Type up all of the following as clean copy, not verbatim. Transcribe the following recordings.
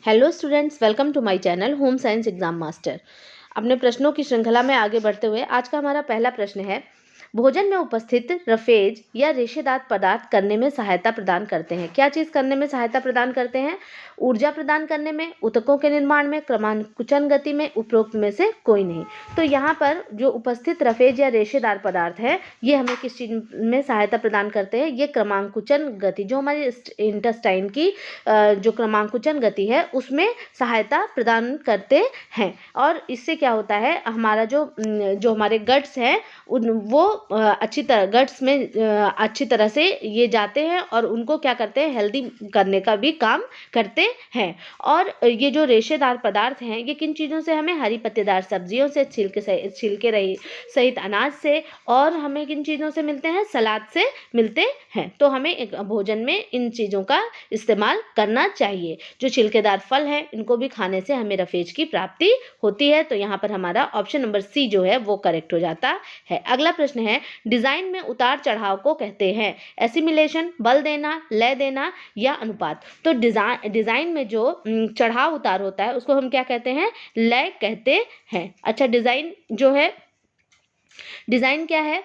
Hello students, welcome to my channel home science exam master. अपने प्रश्नों की श्रृंखला में आगे बढ़ते हुए आज का हमारा पहला प्रश्न है, भोजन में उपस्थित रफेज या रेशेदार पदार्थ करने में सहायता प्रदान करते हैं। क्या चीज़ करने में सहायता प्रदान करते हैं? ऊर्जा प्रदान करने में, ऊतकों के निर्माण में, क्रमांकुचन गति में, उपरोक्त में से कोई नहीं। तो यहाँ पर जो उपस्थित रफेज या रेशेदार पदार्थ है, ये हमें किस चीज़ में सहायता प्रदान करते हैं? ये क्रमांकुचन गति, जो हमारे इंटेस्टाइन की जो क्रमांकुचन गति है उसमें सहायता प्रदान करते हैं। और इससे क्या होता है, हमारा जो हमारे गट्स हैं वो अच्छी तरह गट्स में अच्छी तरह से ये जाते हैं और उनको क्या करते हैं, हेल्दी करने का भी काम करते हैं। और ये जो रेशेदार पदार्थ हैं, ये किन चीज़ों से हमें? हरी पत्तेदार सब्जियों से, छिलके रही सहित अनाज से, और हमें किन चीज़ों से मिलते हैं? सलाद से मिलते हैं। तो हमें एक भोजन में इन चीज़ों का इस्तेमाल करना चाहिए। जो छिलकेदार फल हैं, इनको भी खाने से हमें रफेज की प्राप्ति होती है। तो यहाँ पर हमारा ऑप्शन नंबर सी जो है वो करेक्ट हो जाता है। अगला प्रश्न है, डिजाइन में उतार चढ़ाव को कहते हैं एसिमिलेशन, बल देना, लय देना या अनुपात। तो डिजाइन में जो चढ़ाव उतार होता है उसको हम क्या कहते हैं? लय कहते हैं। अच्छा, डिज़ाइन क्या है?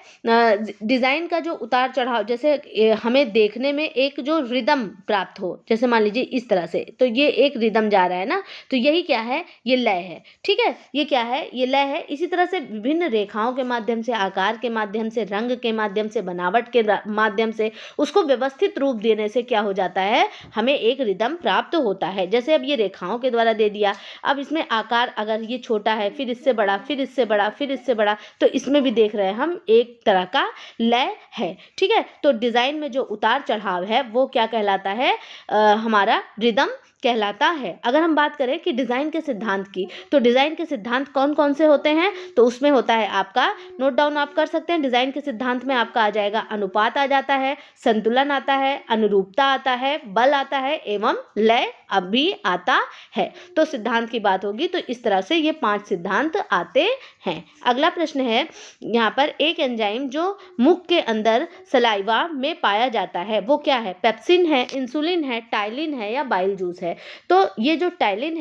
डिज़ाइन का जो उतार चढ़ाव, जैसे हमें देखने में एक जो रिदम प्राप्त हो, जैसे मान लीजिए इस तरह से, तो ये एक रिदम जा रहा है ना, तो यही क्या है? ये लय है। ठीक है, ये क्या है? ये लय है। इसी तरह से विभिन्न रेखाओं के माध्यम से, आकार के माध्यम से, रंग के माध्यम से, बनावट के माध्यम से उसको व्यवस्थित रूप देने से क्या हो जाता है? हमें एक रिदम प्राप्त होता है। जैसे अब ये रेखाओं के द्वारा दे दिया, अब इसमें आकार अगर ये छोटा है, फिर इससे बड़ा, फिर इससे बड़ा, फिर इससे बड़ा, तो इसमें भी देख रहे हैं हम एक तरह का लय है। ठीक है, तो डिजाइन में जो उतार चढ़ाव है वो क्या कहलाता है? हमारा रिदम कहलाता है। अगर हम बात करें कि डिजाइन के सिद्धांत की, तो डिजाइन के सिद्धांत कौन कौन से होते हैं? तो उसमें होता है आपका, नोट डाउन आप कर सकते हैं, डिजाइन के सिद्धांत में आपका आ जाएगा अनुपात आ जाता है, संतुलन आता है, अनुरूपता आता है, बल आता है एवं लय अभी आता है। तो सिद्धांत की बात होगी तो इस तरह से ये 5 सिद्धांत आते हैं। अगला प्रश्न है, यहाँ पर एक एंजाइम जो मुख के अंदर सलाइवा में पाया जाता है वो क्या है? पेप्सिन है, इंसुलिन है, टाइलिन है या बाइल जूस है? तो ये जो टाइलिन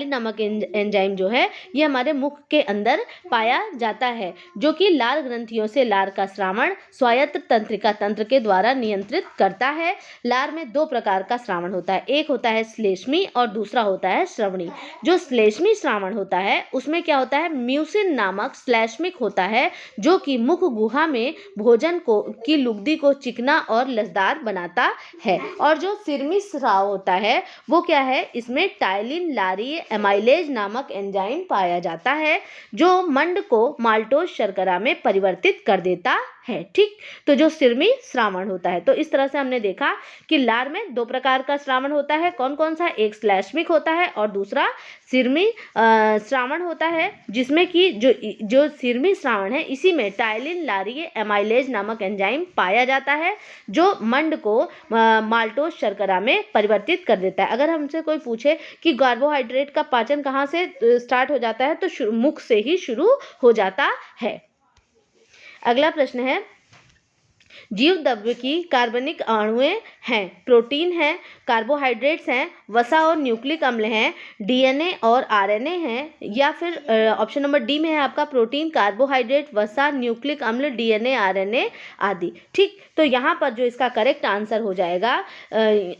नामक एंजाइम जो है ये हमारे मुख के अंदर पाया जाता है, जो कि लार ग्रंथियों से लार का श्रावण स्वायत्त तंत्रिका तंत्र के द्वारा नियंत्रित करता है। लार में 2 प्रकार का श्रावण होता है, एक होता है श्लेष्मी और दूसरा होता है श्रवणी। जो श्लेष्मी श्रावण होता है उसमें क्या होता है? म्यूसिन नामक श्लेष्मिक होता है, जो कि मुख गुहा में भोजन की लुगदी को चिकना और लसदार बनाता है। और जो सिरमी स्राव होता है वो क्या है? इसमें टाइलिन एमाइलेज नामक एंजाइम पाया जाता है, जो मंड को माल्टोज शर्करा में परिवर्तित कर देता है। ठीक, तो जो सिरमी श्रावण होता है, तो इस तरह से हमने देखा कि लार में 2 प्रकार का श्रावण होता है। कौन कौन सा? एक श्लेष्मिक होता है और दूसरा सिरमी श्रावण होता है, जिसमें कि जो सिरमी श्रावण है इसी में टाइलिन लारी एमाइलेज नामक एंजाइम पाया जाता है, जो मंड को माल्टोज शर्करा में परिवर्तित कर देता है। अगर हमसे कोई पूछे कि कार्बोहाइड्रेट का पाचन कहाँ से स्टार्ट हो जाता है, तो मुख से ही शुरू हो जाता है। अगला प्रश्न है, जीव द्रव्य की कार्बनिक अणुएं हैं, प्रोटीन है, कार्बोहाइड्रेट्स हैं, वसा और न्यूक्लिक अम्ल हैं, डीएनए और आरएनए हैं, या फिर ऑप्शन नंबर डी में है आपका प्रोटीन, कार्बोहाइड्रेट, वसा, न्यूक्लिक अम्ल, डीएनए, आरएनए आदि। ठीक, तो यहाँ पर जो इसका करेक्ट आंसर हो जाएगा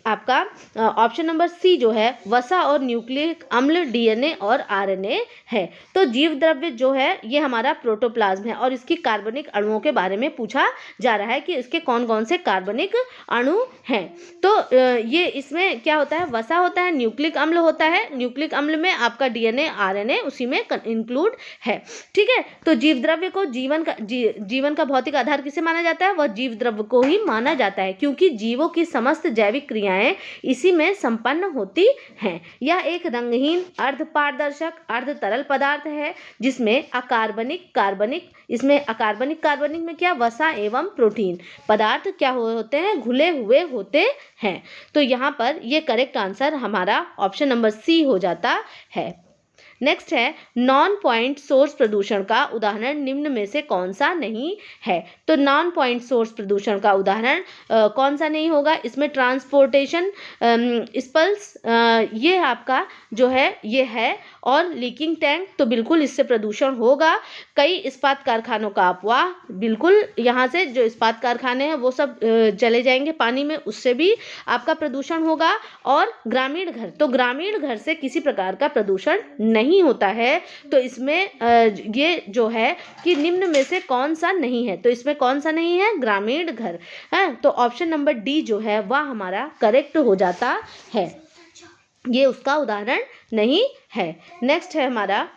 आपका ऑप्शन नंबर सी जो है, वसा और न्यूक्लिक अम्ल, डीएनए और आरएनए है। तो जीव द्रव्य जो है ये हमारा प्रोटोप्लाज्म है और इसकी कार्बनिक अणुओं के बारे में पूछा जा रहा है कि इसके कौन कौन से कार्बनिक अणु हैं। तो ये इसमें क्या होता है? वसा होता है, न्यूक्लिक अम्ल होता है, न्यूक्लिक अम्ल में आपका डीएनए आरएनए उसी में इंक्लूड है। ठीक है, तो जीव द्रव्य को जीवन का भौतिक आधार किसे माना जाता है? वह जीव द्रव्य को ही माना जाता है, क्योंकि जीवों की समस्त जैविक क्रियाएं इसी में संपन्न होती हैं। यह एक रंगहीन, अर्ध पारदर्शक, अर्ध तरल पदार्थ है, जिसमें कार्बनिक में क्या? वसा एवं प्रोटीन पदार्थ क्या होते हैं? घुले हुए होते हैं। तो यहाँ पर ये करेक्ट आंसर हमारा ऑप्शन नंबर सी हो जाता है। नेक्स्ट है नॉन पॉइंट सोर्स प्रदूषण का उदाहरण निम्न में से कौन सा नहीं है। तो नॉन पॉइंट सोर्स प्रदूषण का उदाहरण कौन सा नहीं होगा, इसमें ट्रांसपोर्टेशन स्पल्स ये आपका जो है ये है, और लीकिंग टैंक तो बिल्कुल इससे प्रदूषण होगा। कई इस्पात कारखानों का अपवाह, बिल्कुल यहाँ से जो इस्पात कारखाने हैं वो सब चले जाएंगे पानी में, उससे भी आपका प्रदूषण होगा। और ग्रामीण घर, तो ग्रामीण घर से किसी प्रकार का प्रदूषण नहीं होता है। तो इसमें ये जो है कि निम्न में से कौन सा नहीं है, तो इसमें कौन सा नहीं है, ग्रामीण घर है। तो ऑप्शन नंबर डी जो है वह हमारा करेक्ट हो जाता है, ये उसका उदाहरण नहीं है। नेक्स्ट है हमारा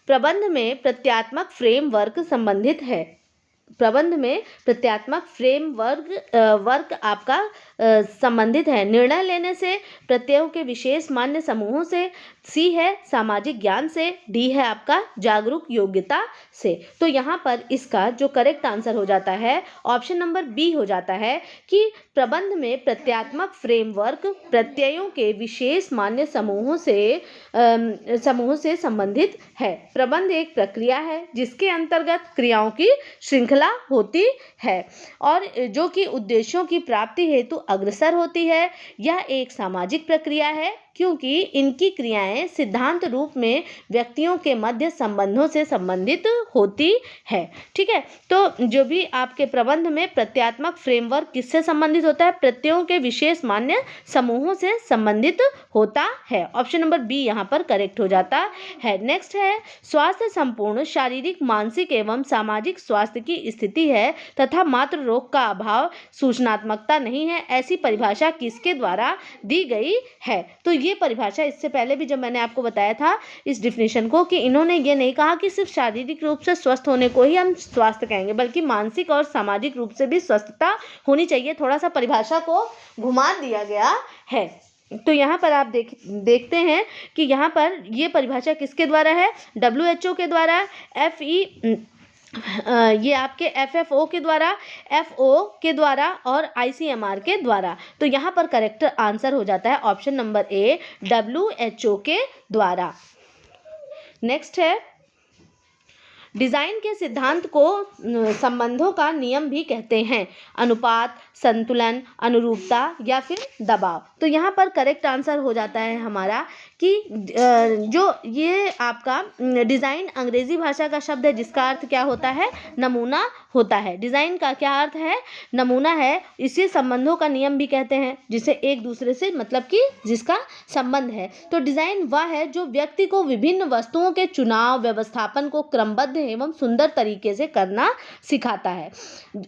प्रबंध में प्रत्यात्मक फ्रेमवर्क संबंधित है। प्रबंध में प्रत्यात्मक वर्क आपका संबंधित है। निर्णय लेने से, प्रत्ययों के विशेष मान्य समूहों से, सी है सामाजिक ज्ञान से, डी है आपका जागरूक योग्यता से। तो यहाँ पर इसका जो करेक्ट आंसर हो जाता है ऑप्शन नंबर बी हो जाता है कि प्रबंध में प्रत्यात्मक फ्रेमवर्क प्रत्ययों के विशेष मान्य समूहों से संबंधित है। प्रबंध एक प्रक्रिया है जिसके अंतर्गत क्रियाओं की श्रृंखला होती है और जो कि उद्देश्यों की प्राप्ति हेतु अग्रसर होती है। यह एक सामाजिक प्रक्रिया है क्योंकि इनकी क्रियाएं सिद्धांत रूप में व्यक्तियों के मध्य संबंधों से संबंधित होती है। ठीक है, तो जो भी आपके प्रबंध में प्रत्यात्मक फ्रेमवर्क किससे संबंधित होता है, प्रत्ययों के विशेष मान्य समूहों से संबंधित होता है। ऑप्शन नंबर बी यहाँ पर करेक्ट हो जाता है। नेक्स्ट है स्वास्थ्य संपूर्ण शारीरिक, मानसिक एवं सामाजिक स्वास्थ्य की स्थिति है तथा मात्र रोग का अभाव सूचनात्मकता नहीं है। ऐसी परिभाषा किसके द्वारा दी गई है? तो ये परिभाषा इससे पहले भी जब मैंने आपको बताया था इस डिफिनेशन को कि इन्होंने ये नहीं कहा कि सिर्फ शारीरिक रूप से स्वस्थ होने को ही हम स्वास्थ्य कहेंगे, बल्कि मानसिक और सामाजिक रूप से भी स्वस्थता होनी चाहिए। थोड़ा सा परिभाषा को घुमा दिया गया है। तो यहाँ पर आप देखते हैं कि यहाँ पर ये परिभाषा किसके द्वारा है, WHO के द्वारा, ये आपके FFO के द्वारा, FO के द्वारा और ICMR के द्वारा। तो यहाँ पर करेक्ट आंसर हो जाता है ऑप्शन नंबर ए, WHO के द्वारा। नेक्स्ट है डिजाइन के सिद्धांत को संबंधों का नियम भी कहते हैं। अनुपात, संतुलन, अनुरूपता या फिर दबाव। तो यहाँ पर करेक्ट आंसर हो जाता है हमारा कि जो ये आपका डिज़ाइन अंग्रेजी भाषा का शब्द है जिसका अर्थ क्या होता है, नमूना होता है। डिज़ाइन का क्या अर्थ है, नमूना है। इसे संबंधों का नियम भी कहते हैं, जिसे एक दूसरे से मतलब कि जिसका संबंध है। तो डिज़ाइन वह है जो व्यक्ति को विभिन्न वस्तुओं के चुनाव, व्यवस्थापन को क्रमबद्ध एवं सुंदर तरीके से करना सिखाता है।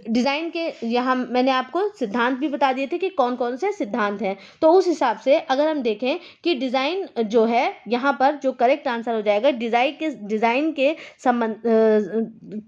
डिज़ाइन के यहाँ मैंने आपको सिद्धांत भी बता दिए थे कि कौन कौन से सिद्धांत हैं। तो उस हिसाब से अगर हम देखें कि डिज़ाइन जो है यहाँ पर जो करेक्ट आंसर हो जाएगा, डिज़ाइन के संबंध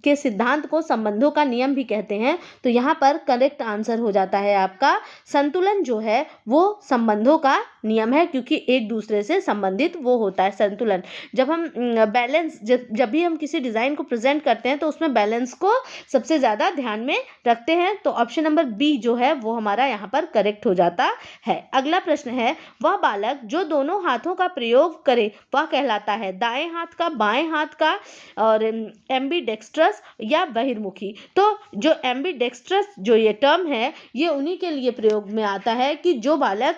के सिद्धांत को संबंधों का नियम भी कहते हैं। तो यहाँ पर करेक्ट आंसर हो जाता है आपका संतुलन जो है वो संबंधों का नियम है, क्योंकि एक दूसरे से संबंधित वो होता है संतुलन। जब हम बैलेंस जब भी हम किसी डिज़ाइन को प्रेजेंट करते हैं तो उसमें बैलेंस को सबसे ज़्यादा ध्यान में रखते हैं। तो ऑप्शन नंबर बी जो है वो हमारा यहाँ पर करेक्ट हो जाता है। अगला प्रश्न है वह बालक जो दोनों हाथों का प्रयोग करे वह कहलाता है दाएं हाथ का, बाएं हाथ का और एम्बीडेक्स्ट्रस या बहिर्मुखी। तो जो एम्बीडेक्स्ट्रस जो ये टर्म है ये उन्हीं के लिए प्रयोग में आता है कि जो बालक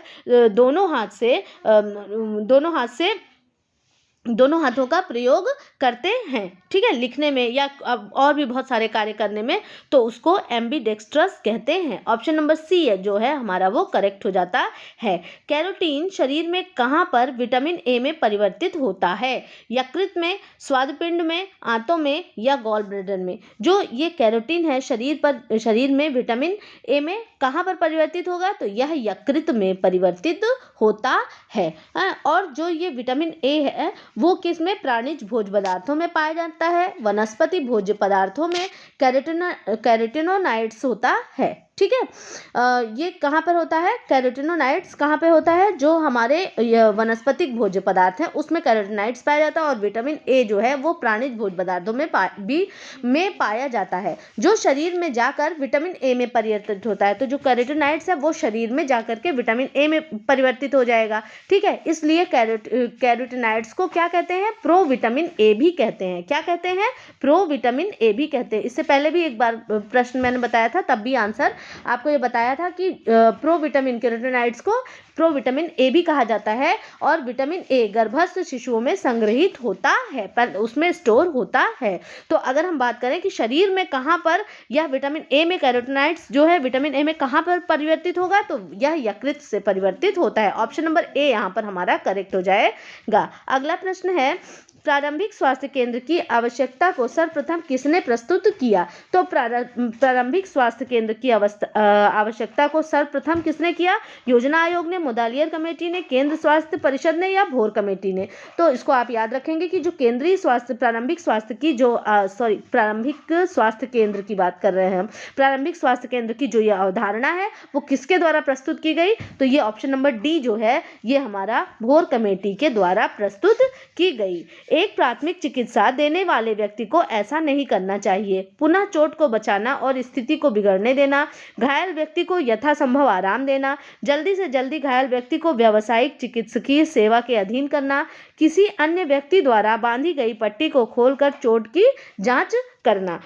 दोनों हाथों का प्रयोग करते हैं, ठीक है, लिखने में या और भी बहुत सारे कार्य करने में, तो उसको एम्बीडेक्स्ट्रस कहते हैं। ऑप्शन नंबर सी है जो है हमारा वो करेक्ट हो जाता है। कैरोटीन शरीर में कहाँ पर विटामिन ए में परिवर्तित होता है? यकृत में, स्वादुपिंड में, आंतों में या गॉल ब्लैडर में? जो ये कैरोटीन है शरीर में विटामिन ए में कहाँ पर परिवर्तित होगा? तो यह यकृत में परिवर्तित होता है। और जो ये विटामिन ए है वो किस में? प्राणिज भोज्य पदार्थों में पाया जाता है, वनस्पति भोज्य पदार्थों में कैरोटीनोइड्स होता है। ठीक है। ये कहाँ पर होता है, कैरोटीनोइड्स कहाँ पे होता है, जो हमारे वनस्पतिक भोज्य पदार्थ हैं उसमें कैरोटीनोइड्स पाया जाता है, और विटामिन ए जो है वो प्राणिज भोज्य पदार्थों में पाया जाता है, जो शरीर में जाकर विटामिन ए में परिवर्तित होता है। तो जो कैरोटीनोइड्स है वो शरीर में जाकर के विटामिन ए में परिवर्तित हो जाएगा, ठीक है। इसलिए कैरोटीनोइड्स को क्या कहते हैं, प्रोविटामिन ए भी कहते हैं। क्या कहते हैं, प्रोविटामिन ए भी कहते हैं। इससे पहले भी एक बार प्रश्न मैंने बताया था, तब भी आंसर आपको ये बताया था कि प्रोविटामिन कैरोटीनोइड्स को प्रोविटामिन ए भी कहा जाता है, और विटामिन ए गर्भस्थ शिशुओं में संग्रहित होता है, पर उसमें स्टोर होता है। तो अगर हम बात करें कि शरीर में कहाँ पर यह विटामिन ए में कैरोटीनोइड्स जो है विटामिन ए में कहाँ पर परिवर्तित होगा, तो यह यकृत से परिवर्तित होता है। ऑप्शन नंबर ए यहाँ पर हमारा करेक्ट हो जाएगा। अगला प्रश्न है, प्रारंभिक स्वास्थ्य केंद्र की आवश्यकता को सर्वप्रथम किसने प्रस्तुत किया। तो प्रारंभिक स्वास्थ्य केंद्र की आवश्यकता को सर्वप्रथम किसने किया, योजना आयोग ने, मोदालियर कमेटी ने, केंद्र स्वास्थ्य परिषद ने, या भोर कमेटी ने। तो इसको आप याद रखेंगे कि जो केंद्रीय स्वास्थ्य प्रारंभिक स्वास्थ्य की जो प्रारंभिक स्वास्थ्य केंद्र की बात कर रहे हैं हम, प्रारंभिक स्वास्थ्य केंद्र की जो ये अवधारणा है वो किसके द्वारा प्रस्तुत की गई, तो ये ऑप्शन नंबर डी जो है ये हमारा भोर कमेटी के द्वारा प्रस्तुत की गई। एक प्राथमिक चिकित्सा देने वाले व्यक्ति को ऐसा नहीं करना चाहिए, पुनः चोट को बचाना और स्थिति को बिगड़ने देना, घायल व्यक्ति को यथासंभव आराम देना, जल्दी से जल्दी घायल व्यक्ति को व्यावसायिक चिकित्सकीय सेवा के अधीन करना, किसी अन्य व्यक्ति द्वारा बांधी गई पट्टी को खोलकर चोट की जांच करना।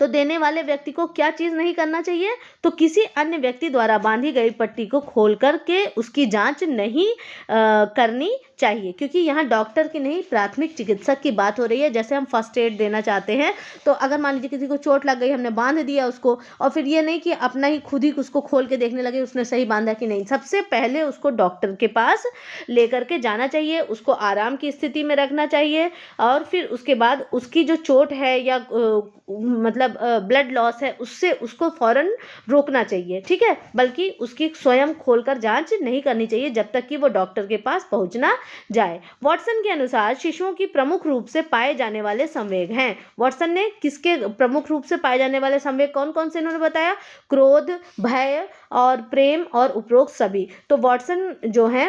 तो देने वाले व्यक्ति को क्या चीज़ नहीं करना चाहिए, तो किसी अन्य व्यक्ति द्वारा बांधी गई पट्टी को खोल करके उसकी जांच नहीं करनी चाहिए, क्योंकि यहाँ डॉक्टर की नहीं प्राथमिक चिकित्सक की बात हो रही है। जैसे हम फर्स्ट एड देना चाहते हैं, तो अगर मान लीजिए किसी को चोट लग गई, हमने बांध दिया उसको, और फिर ये नहीं कि अपना ही खुद ही उसको खोल के देखने लगे उसने सही बांधा कि नहीं। सबसे पहले उसको डॉक्टर के पास लेकर के जाना चाहिए, उसको आराम की स्थिति में रखना चाहिए, और फिर उसके बाद उसकी जो चोट है या मतलब ब्लड लॉस है उससे उसको फौरन रोकना चाहिए, ठीक है। बल्कि उसकी स्वयं खोलकर जांच नहीं करनी चाहिए जब तक कि वो डॉक्टर के पास पहुंचना जाए। वॉटसन के अनुसार शिशुओं की प्रमुख रूप से पाए जाने वाले संवेग हैं। वॉटसन ने किसके प्रमुख रूप से पाए जाने वाले संवेग कौन कौन से इन्होंने बताया, क्रोध, भय और प्रेम और उपरोक्त सभी। तो वॉटसन जो है,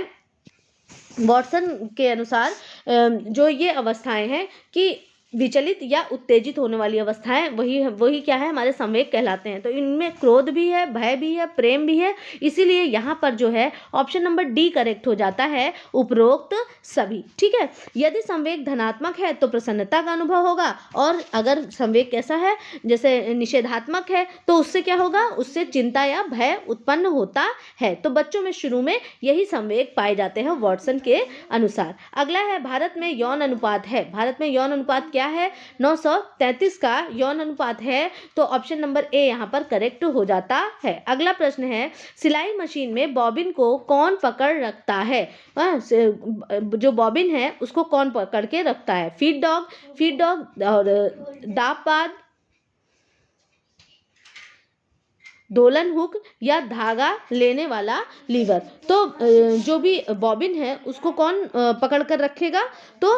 वॉटसन के अनुसार जो ये अवस्थाएं हैं कि विचलित या उत्तेजित होने वाली अवस्थाएं, वही क्या है, हमारे संवेग कहलाते हैं। तो इनमें क्रोध भी है, भय भी है, प्रेम भी है, इसीलिए यहाँ पर जो है ऑप्शन नंबर डी करेक्ट हो जाता है, उपरोक्त सभी, ठीक है। यदि संवेग धनात्मक है तो प्रसन्नता का अनुभव होगा, और अगर संवेग कैसा है, जैसे निषेधात्मक है, तो उससे क्या होगा, उससे चिंता या भय उत्पन्न होता है। तो बच्चों में शुरू में यही संवेग पाए जाते हैं वॉटसन के अनुसार। अगला है, भारत में यौन अनुपात है। भारत में यौन अनुपात क्या है, 933 का यौन अनुपात है। तो ऑप्शन नंबर ए यहाँ पर करेक्ट हो जाता है। अगला प्रश्न है, सिलाई मशीन में बॉबिन को कौन पकड़ रखता है। जो बॉबिन है उसको कौन पकड़ के रखता है, फीड डॉग और दापबाज, दोलन हुक, या धागा लेने वाला लीवर। तो जो भी बॉबिन है उसको कौन पकड़ कर रखेगा, तो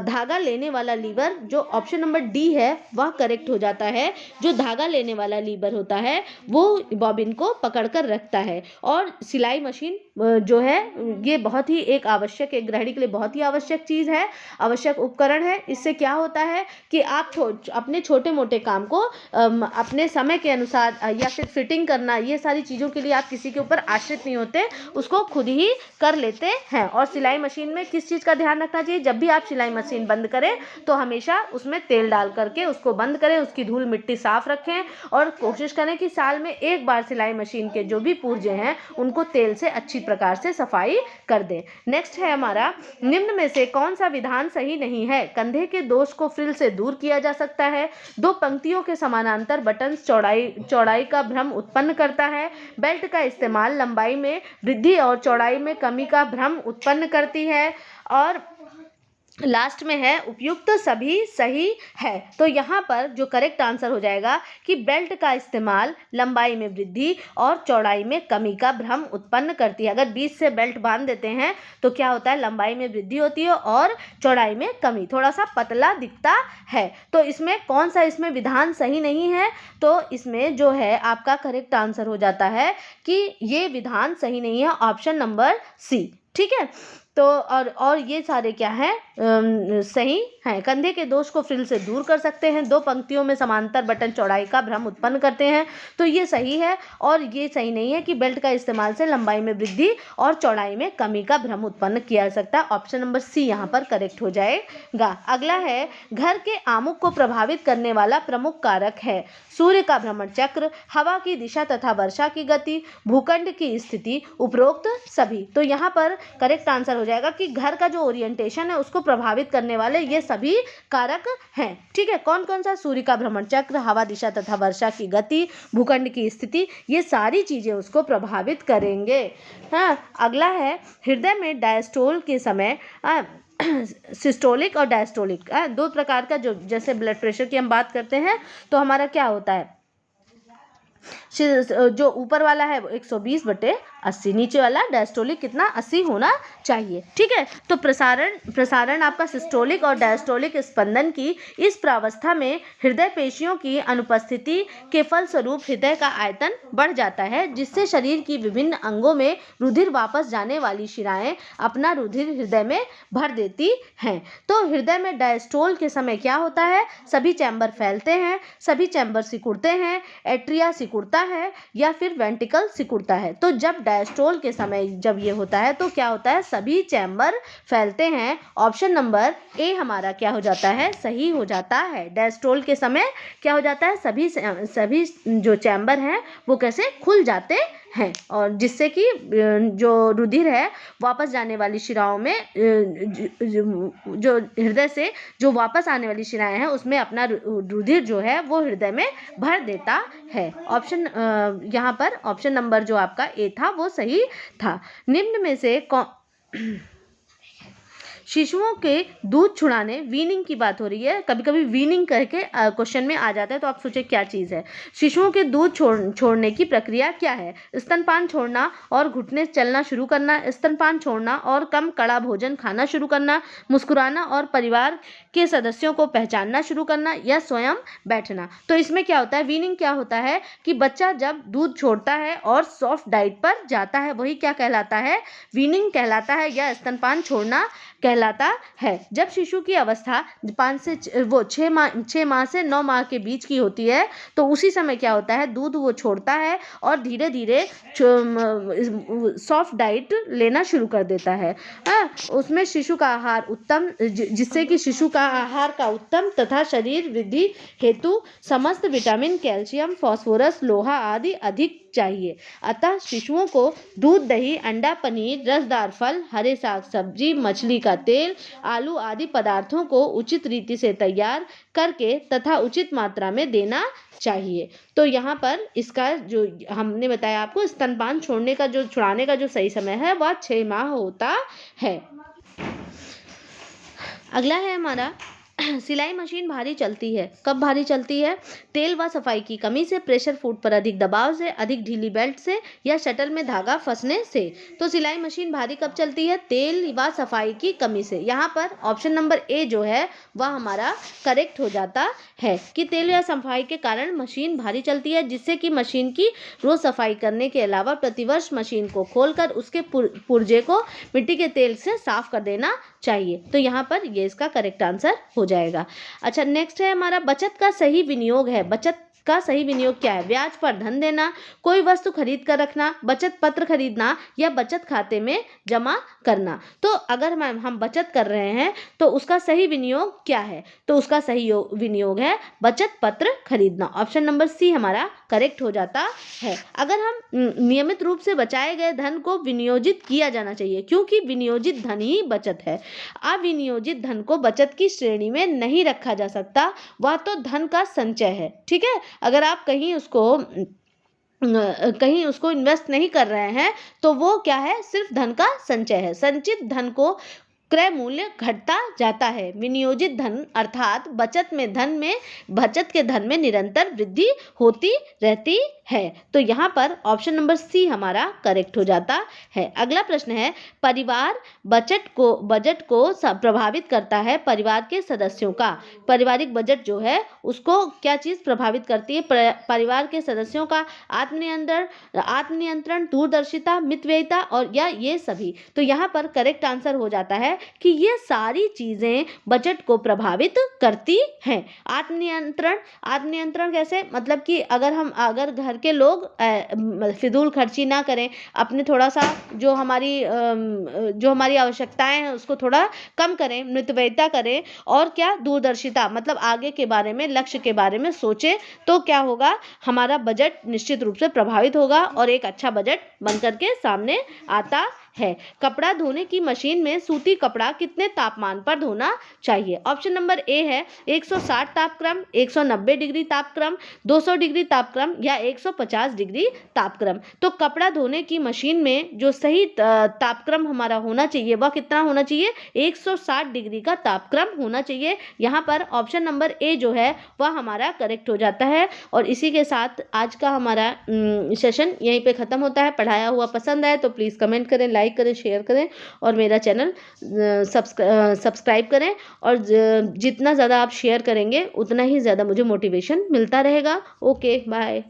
धागा लेने वाला लीवर, जो ऑप्शन नंबर डी है वह करेक्ट हो जाता है। जो धागा लेने वाला लीवर होता है वो बॉबिन को पकड़ कर रखता है। और सिलाई मशीन जो है ये बहुत ही एक आवश्यक, एक गृहिणी के लिए बहुत ही आवश्यक चीज़ है, आवश्यक उपकरण है। इससे क्या होता है कि आप अपने छोटे मोटे काम को अपने समय के अनुसार या फिर फिटिंग करना, ये सारी चीज़ों के लिए आप किसी के ऊपर आश्रित नहीं होते, उसको खुद ही कर लेते हैं। और सिलाई मशीन में किस चीज़ का ध्यान रखना चाहिए, जब भी आप सिलाई मशीन बंद करें तो हमेशा उसमें तेल डाल करके उसको बंद करें, उसकी धूल मिट्टी साफ रखें, और कोशिश करें कि साल में एक बार सिलाई मशीन के जो भी पुर्जे हैं उनको तेल से अच्छी प्रकार से सफाई कर दें। नेक्स्ट है हमारा, निम्न में से कौन सा विधान सही नहीं है। कंधे के दोष को फ्रिल से दूर किया जा सकता है, दो पंक्तियों के समानांतर बटन चौड़ाई का भ्रम उत्पन्न करता है, बेल्ट का इस्तेमाल लंबाई में वृद्धि और चौड़ाई में कमी का भ्रम उत्पन्न करती है, और लास्ट में है उपयुक्त सभी सही है। तो यहाँ पर जो करेक्ट आंसर हो जाएगा कि बेल्ट का इस्तेमाल लंबाई में वृद्धि और चौड़ाई में कमी का भ्रम उत्पन्न करती है। अगर बीच से बेल्ट बांध देते हैं तो क्या होता है, लंबाई में वृद्धि होती है और चौड़ाई में कमी, थोड़ा सा पतला दिखता है। तो इसमें कौन सा इसमें विधान सही नहीं है, तो इसमें जो है आपका करेक्ट आंसर हो जाता है कि ये विधान सही नहीं है, ऑप्शन नंबर सी। ठीक है, तो और ये सारे क्या हैं, सही हैं। कंधे के दोष को फ्रिल से दूर कर सकते हैं, दो पंक्तियों में समांतर बटन चौड़ाई का भ्रम उत्पन्न करते हैं, तो ये सही है। और ये सही नहीं है कि बेल्ट का इस्तेमाल से लंबाई में वृद्धि और चौड़ाई में कमी का भ्रम उत्पन्न किया जा सकता है। ऑप्शन नंबर सी यहाँ पर करेक्ट हो जाएगा। अगला है, घर के आमुख को प्रभावित करने वाला प्रमुख कारक है सूर्य का भ्रमण चक्र, हवा की दिशा तथा वर्षा की गति, भूखंड की स्थिति, उपरोक्त सभी। तो यहाँ पर करेक्ट आंसर हो जाएगा कि घर का जो ओरिएंटेशन है उसको प्रभावित करने वाले ये सभी कारक हैं। ठीक है, कौन कौन सा, सूर्य का भ्रमण चक्र, हवा दिशा तथा वर्षा की गति, भूखंड की स्थिति, ये सारी चीजें उसको प्रभावित करेंगे। हाँ, अगला है, हृदय में डायस्टोल के समय सिस्टोलिक और डायस्टोलिक दो प्रकार का, जो जैसे ब्लड प्रेशर की हम बात करते हैं तो हमारा क्या होता है, जो ऊपर वाला है वो 120/80, नीचे वाला डायस्टोलिक कितना, 80 होना चाहिए। ठीक है, तो प्रसारण आपका सिस्टोलिक और डायस्टोलिक स्पंदन की इस प्रावस्था में हृदय पेशियों की अनुपस्थिति के फलस्वरूप हृदय का आयतन बढ़ जाता है, जिससे शरीर की विभिन्न अंगों में रुधिर वापस जाने वाली शिराएं अपना रुधिर हृदय में भर देती हैं। तो हृदय में डायस्टोल के समय क्या होता है, सभी चैम्बर फैलते हैं, सभी चैम्बर सिकुड़ते हैं, एट्रिया सिकुड़ता है या फिर वेंट्रिकल सिकुड़ता है। तो जब डायस्टोल के समय जब ये होता है तो क्या होता है, सभी चैम्बर फैलते हैं। ऑप्शन नंबर ए हमारा क्या हो जाता है, सही हो जाता है। डायस्टोल के समय क्या हो जाता है, सभी जो चैम्बर हैं वो कैसे खुल जाते हैं, और जिससे कि जो रुधिर है वापस जाने वाली शिराओं में, जो हृदय से जो वापस आने वाली शिराएं हैं उसमें अपना रुधिर जो है वो हृदय में भर देता है। ऑप्शन यहाँ पर ऑप्शन नंबर जो आपका ए था वो सही था। निम्न में से शिशुओं के दूध छुड़ाने, वीनिंग की बात हो रही है, कभी कभी वीनिंग करके क्वेश्चन में आ जाता है, तो आप सोचे क्या चीज़ है। शिशुओं के दूध छोड़ने की प्रक्रिया क्या है, स्तनपान छोड़ना और घुटने चलना शुरू करना, स्तनपान छोड़ना और कम कड़ा भोजन खाना शुरू करना, मुस्कुराना और परिवार के सदस्यों को पहचानना शुरू करना, या स्वयं बैठना। तो इसमें क्या होता है, वीनिंग क्या होता है कि बच्चा जब दूध छोड़ता है और सॉफ्ट डाइट पर जाता है, वही क्या कहलाता है, वीनिंग कहलाता है, या स्तनपान छोड़ना कहलाता है। जब शिशु की अवस्था 6 माह से 9 माह के बीच की होती है तो उसी समय क्या होता है, दूध वो छोड़ता है और धीरे धीरे सॉफ्ट डाइट लेना शुरू कर देता है। उसमें शिशु का आहार उत्तम, जिससे कि शिशु का आहार का उत्तम तथा शरीर वृद्धि हेतु समस्त विटामिन, कैल्शियम, फास्फोरस, लोहा आदि अधिक चाहिए। अतः शिशुओं को दूध, दही, अंडा, पनीर, रसदार फल, हरे साग सब्जी, मछली का तेल, आलू आदि पदार्थों को उचित रीति से तैयार करके तथा उचित मात्रा में देना चाहिए। तो यहाँ पर इसका जो हमने बताया आपको, स्तनपान छुड़ाने का जो सही समय है वह 6 माह होता है। अगला है हमारा, सिलाई मशीन भारी चलती है, कब भारी चलती है, तेल व सफाई की कमी से, प्रेशर फूड पर अधिक दबाव से, अधिक ढीली बेल्ट से, या शटल में धागा फंसने से। तो सिलाई मशीन भारी कब चलती है, तेल व सफाई की कमी से। यहाँ पर ऑप्शन नंबर ए जो है वह हमारा करेक्ट हो जाता है कि तेल या सफाई के कारण मशीन भारी चलती है, जिससे कि मशीन की रोज सफाई करने के अलावा प्रतिवर्ष मशीन को खोलकर उसके पुर्जे को मिट्टी के तेल से साफ कर देना चाहिए। तो यहाँ पर ये इसका करेक्ट आंसर हो जाएगा। अच्छा, नेक्स्ट है हमारा, बचत का सही विनियोग है। बचत का सही विनियोग क्या है, ब्याज पर धन देना, कोई वस्तु खरीद कर रखना, बचत पत्र खरीदना, या बचत खाते में जमा करना। तो अगर हम बचत कर रहे हैं तो उसका सही विनियोग क्या है, तो उसका सही विनियोग है बचत पत्र खरीदना। ऑप्शन नंबर सी हमारा करेक्ट हो जाता है। अगर हम नियमित रूप से बचाए गए धन को विनियोजित किया जाना चाहिए, क्योंकि विनियोजित धन ही बचत है। अविनियोजित धन को बचत की श्रेणी में नहीं रखा जा सकता, वह तो धन का संचय है। ठीक है, अगर आप कहीं उसको इन्वेस्ट नहीं कर रहे हैं तो वो क्या है, सिर्फ धन का संचय है। संचित धन को क्रय मूल्य घटता जाता है। विनियोजित धन अर्थात बचत के धन में निरंतर वृद्धि होती रहती है। तो यहाँ पर ऑप्शन नंबर सी हमारा करेक्ट हो जाता है। अगला प्रश्न है, परिवार बजट को प्रभावित करता है परिवार के सदस्यों का। पारिवारिक बजट जो है उसको क्या चीज प्रभावित करती है? परिवार के सदस्यों का आत्मनियंत्रण, दूरदर्शिता, मितव्ययिता और या ये सभी। तो यहाँ पर करेक्ट आंसर हो जाता है कि ये सारी चीजें बजट को प्रभावित करती हैं। आत्मनियंत्रण कैसे? मतलब कि अगर घर के लोग फिजूल खर्ची ना करें, अपने थोड़ा सा जो हमारी आवश्यकताएं हैं उसको थोड़ा कम करें, मितव्ययिता करें, और क्या, दूरदर्शिता, मतलब आगे के बारे में, लक्ष्य के बारे में सोचें, तो क्या होगा, हमारा बजट निश्चित रूप से प्रभावित होगा और एक अच्छा बजट बनकर के सामने आता है। कपड़ा धोने की मशीन में सूती कपड़ा कितने तापमान पर धोना चाहिए? ऑप्शन नंबर ए है 160 तापक्रम, 190 डिग्री तापक्रम, 200 डिग्री तापक्रम या 150 डिग्री तापक्रम। तो कपड़ा धोने की मशीन में जो सही तापक्रम हमारा होना चाहिए वह कितना होना चाहिए? 160 डिग्री का तापक्रम होना चाहिए। यहाँ पर ऑप्शन नंबर ए जो है वह हमारा करेक्ट हो जाता है। और इसी के साथ आज का हमारा सेशन यहीं पे ख़त्म होता है। पढ़ाया हुआ पसंद आए तो प्लीज़ कमेंट करें, लाइक करें, शेयर करें और मेरा चैनल सब्सक्राइब करें। और जितना ज़्यादा आप शेयर करेंगे उतना ही ज़्यादा मुझे मोटिवेशन मिलता रहेगा। Okay, bye.